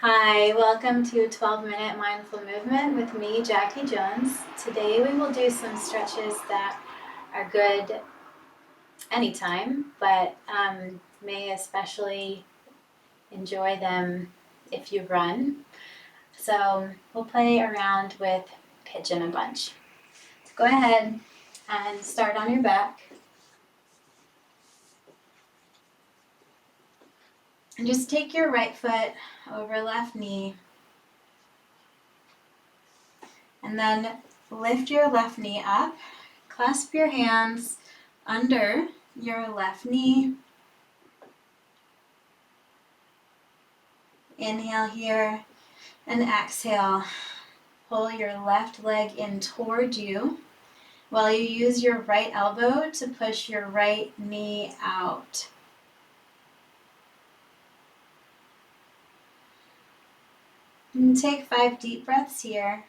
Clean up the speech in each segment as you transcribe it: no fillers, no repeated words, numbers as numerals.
Hi, welcome to 12-minute mindful movement with me, Jackie Jones. Today we will do some stretches that are good anytime, but may especially enjoy them if you run. So we'll play around with pigeon a bunch. So go ahead and start on your back. And just take your right foot over left knee. And then lift your left knee up. Clasp your hands under your left knee. Inhale here and exhale. Pull your left leg in toward you while you use your right elbow to push your right knee out. And take 5 deep breaths here.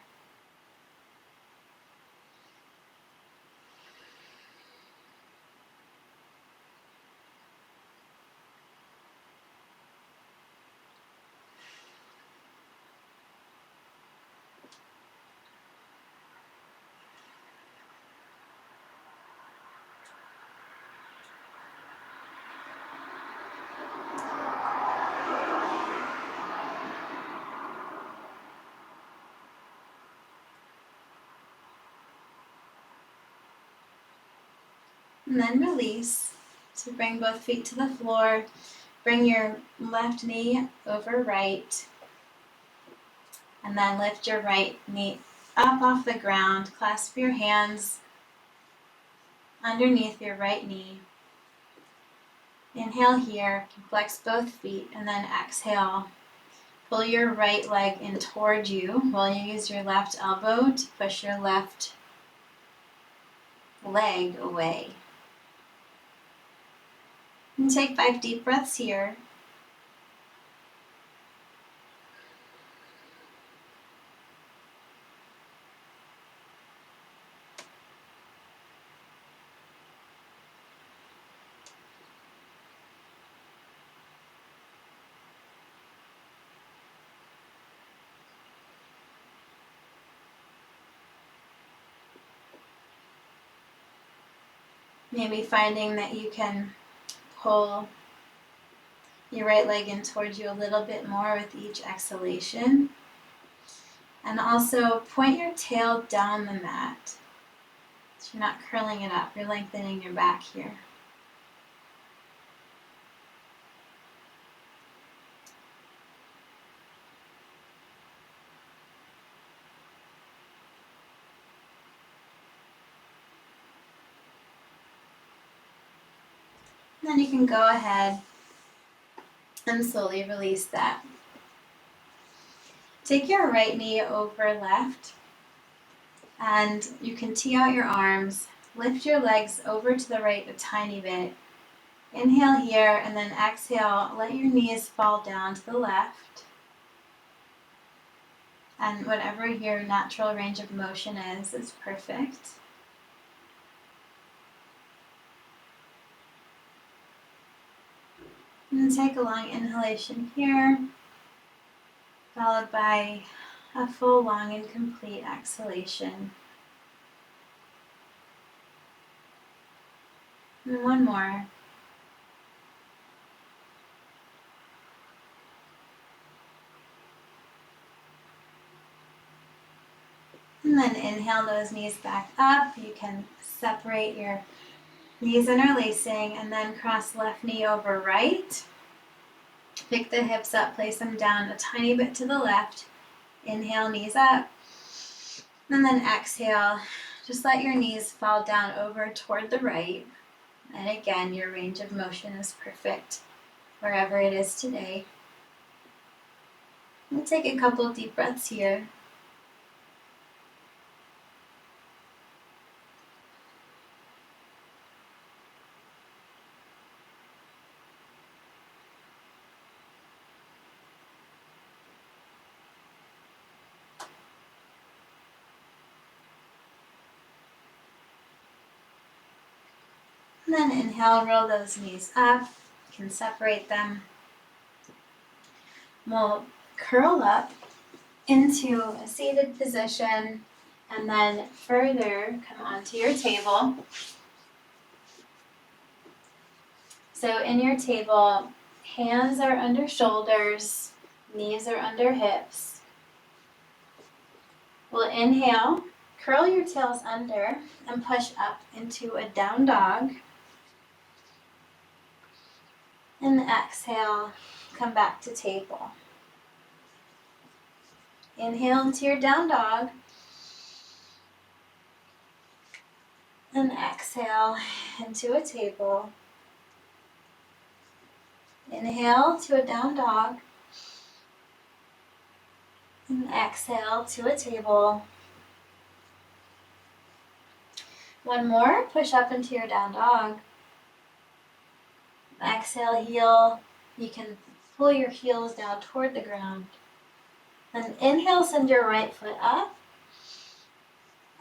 And then release. So bring both feet to the floor. Bring your left knee over right. And then lift your right knee up off the ground. Clasp your hands underneath your right knee. Inhale here, flex both feet, and then exhale. Pull your right leg in toward you while you use your left elbow to push your left leg away. And take 5 deep breaths here. Maybe finding that you can pull your right leg in towards you a little bit more with each exhalation. And also point your tail down the mat. So you're not curling it up, you're lengthening your back here. And then you can go ahead and slowly release that. Take your right knee over left, and you can tee out your arms. Lift your legs over to the right a tiny bit. Inhale here, and then exhale, let your knees fall down to the left. And whatever your natural range of motion is perfect. And take a long inhalation here, followed by a full, long, and complete exhalation. And one more. And then inhale those knees back up. You can separate your knees interlacing and then cross left knee over right. Pick the hips up, place them down a tiny bit to the left. Inhale, knees up. And then exhale, just let your knees fall down over toward the right. And again, your range of motion is perfect wherever it is today. We'll take a couple deep breaths here. And then inhale, roll those knees up. You can separate them. We'll curl up into a seated position, and then further come onto your table. So in your table, hands are under shoulders, knees are under hips. We'll inhale, curl your tails under, and push up into a down dog. And exhale, come back to table. Inhale into your down dog. And exhale into a table. Inhale to a down dog. And exhale to a table. One more, push up into your down dog. Exhale, heel. You can pull your heels down toward the ground. And inhale, send your right foot up.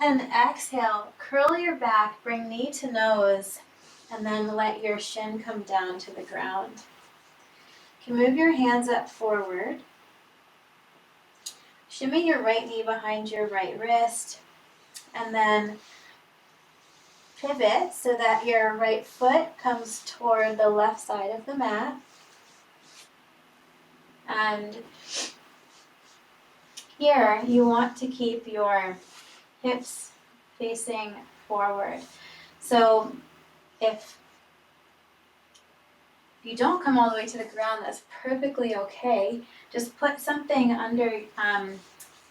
And exhale, curl your back, bring knee to nose, and then let your shin come down to the ground. You can move your hands up forward. Shimmy your right knee behind your right wrist, and then pivot so that your right foot comes toward the left side of the mat. And here you want to keep your hips facing forward. So if you don't come all the way to the ground, that's perfectly okay. Just put something under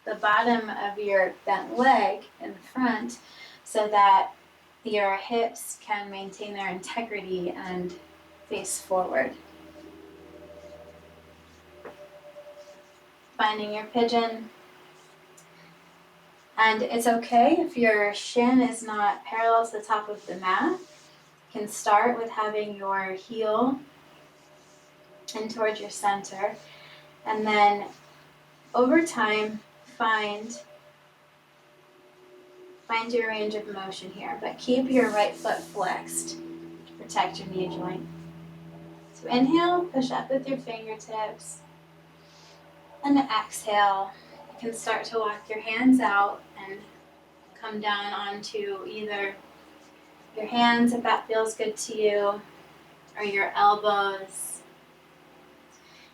the bottom of your bent leg in front so that your hips can maintain their integrity and face forward. Finding your pigeon. And it's okay if your shin is not parallel to the top of the mat. You can start with having your heel in towards your center. And then over time, find your range of motion here, but keep your right foot flexed to protect your knee joint. So inhale, push up with your fingertips, and exhale. You can start to walk your hands out and come down onto either your hands if that feels good to you, or your elbows.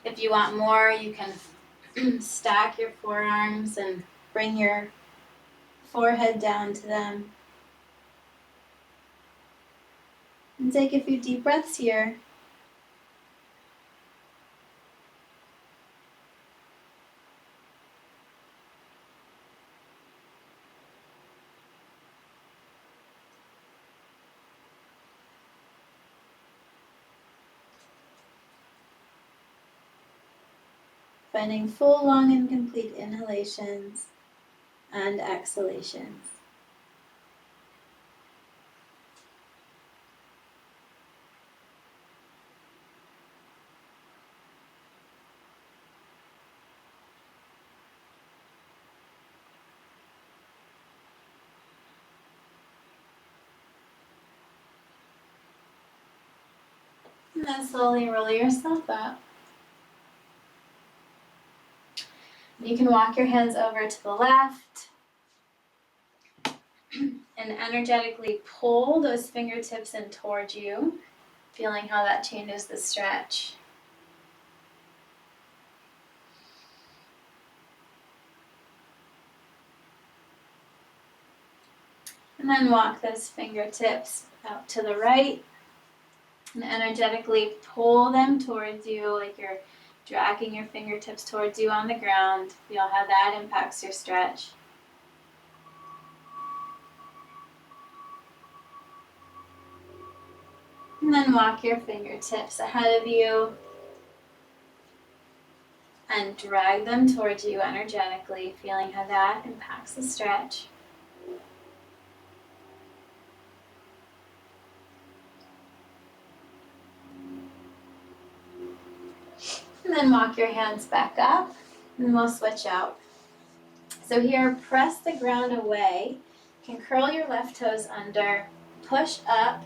If you want more, you can stack your forearms and bring your forehead down to them. And take a few deep breaths here. Finding full, long, and complete inhalations and exhalations. And then slowly roll yourself up. You can walk your hands over to the left and energetically pull those fingertips in towards you, feeling how that changes the stretch. And then walk those fingertips out to the right and energetically pull them towards you like you're dragging your fingertips towards you on the ground. Feel how that impacts your stretch. And then walk your fingertips ahead of you and drag them towards you energetically, feeling how that impacts the stretch. And then walk your hands back up, and we'll switch out. So here, press the ground away. You can curl your left toes under, push up,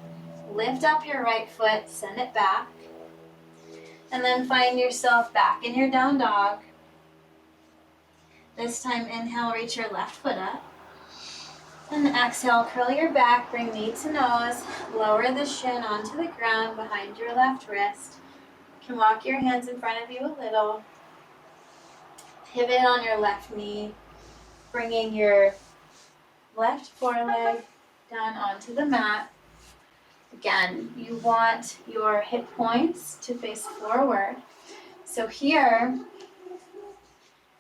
lift up your right foot, send it back. And then find yourself back in your down dog. This time, inhale, reach your left foot up. And exhale, curl your back, bring knee to nose, lower the shin onto the ground behind your left wrist. You can walk your hands in front of you a little. Pivot on your left knee, bringing your left foreleg down onto the mat. Again, you want your hip points to face forward. So here,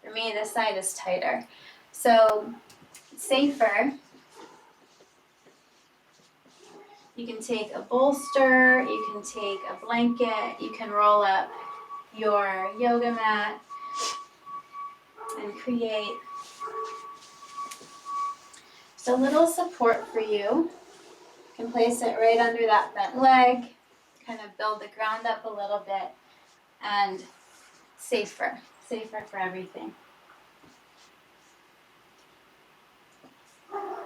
for me, this side is tighter. So safer, you can take a bolster, you can take a blanket, you can roll up your yoga mat and create just a little support for you. You can place it right under that bent leg, kind of build the ground up a little bit, and safer for everything.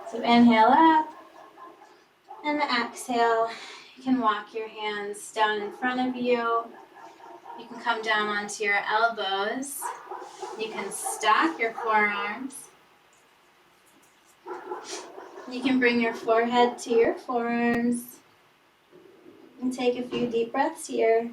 So inhale up, and exhale. You can walk your hands down in front of you. You can come down onto your elbows. You can stack your forearms. You can bring your forehead to your forearms and take a few deep breaths here.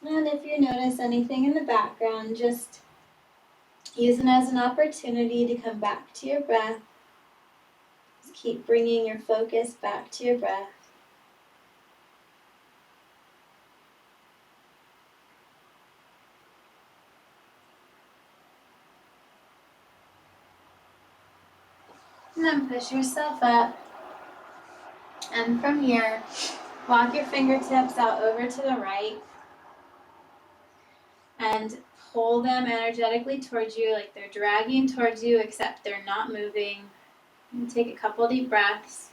And if you notice anything in the background, just use it as an opportunity to come back to your breath. Just keep bringing your focus back to your breath. And then push yourself up. And from here, walk your fingertips out over to the right. And pull them energetically towards you like they're dragging towards you, except they're not moving. And take a couple deep breaths.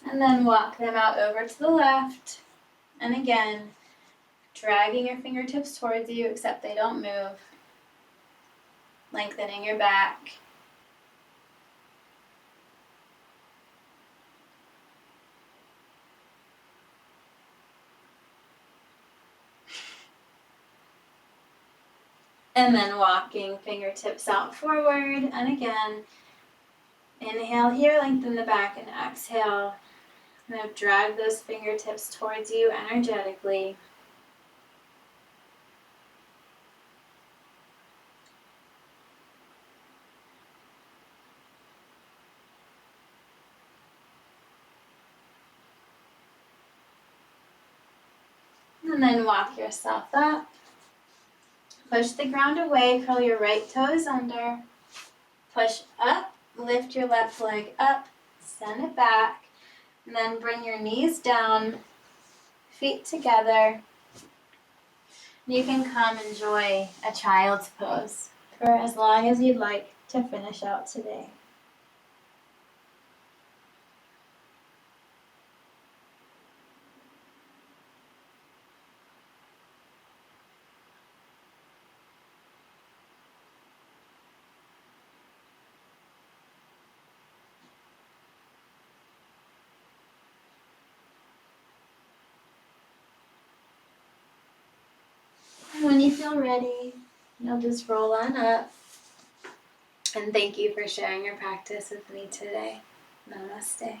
And then walk them out over to the left. And again, dragging your fingertips towards you, except they don't move. Lengthening your back. And then walking fingertips out forward. And again, inhale here, lengthen the back, and exhale. Kind of drag those fingertips towards you energetically. And then walk yourself up. Push the ground away, curl your right toes under. Push up, lift your left leg up, send it back. And then bring your knees down, feet together. You can come enjoy a child's pose for as long as you'd like to finish out today. And when you feel ready, you'll just roll on up. And thank you for sharing your practice with me today. Namaste.